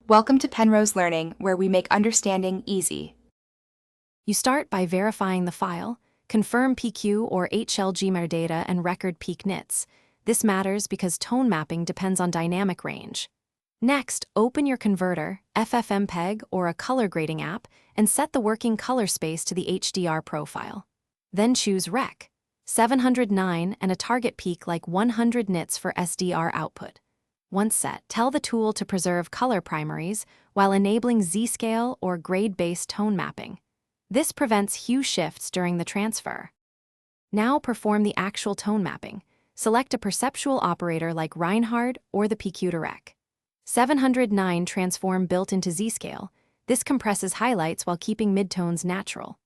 Welcome to Penrose Learning, where we make understanding easy. You start by verifying the file, confirm PQ or HLGMR data and record peak nits. This matters because tone mapping depends on dynamic range. Next, open your converter, FFmpeg or a color grading app, and set the working color space to the HDR profile. Then choose Rec. 709 and a target peak like 100 nits for SDR output. Once set, tell the tool to preserve color primaries while enabling Z-scale or grade-based tone mapping. This prevents hue shifts during the transfer. Now perform the actual tone mapping. Select a perceptual operator like Reinhard or the PQ to Rec. 709 transform built into Z-scale. This compresses highlights while keeping midtones natural.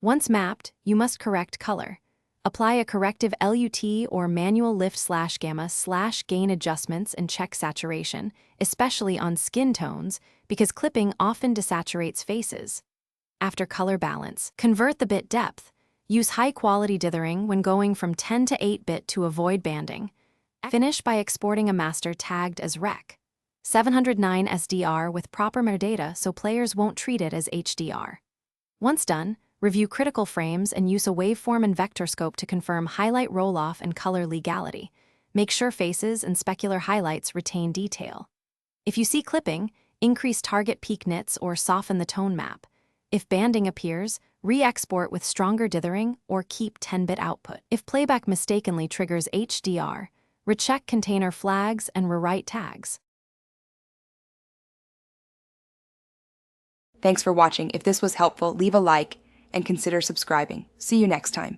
Once mapped, you must correct color. Apply a corrective LUT or manual lift/gamma/gain adjustments and check saturation, especially on skin tones, because clipping often desaturates faces. After color balance, convert the bit depth. Use high-quality dithering when going from 10 to 8-bit to avoid banding. Finish by exporting a master tagged as Rec. 709 SDR with proper metadata so players won't treat it as HDR. Once done, review critical frames and use a waveform and vector scope to confirm highlight roll-off and color legality. Make sure faces and specular highlights retain detail. If you see clipping, increase target peak nits or soften the tone map. If banding appears, re-export with stronger dithering or keep 10-bit output. If playback mistakenly triggers HDR, recheck container flags and rewrite tags. Thanks for watching. If this was helpful, leave a like and consider subscribing. See you next time.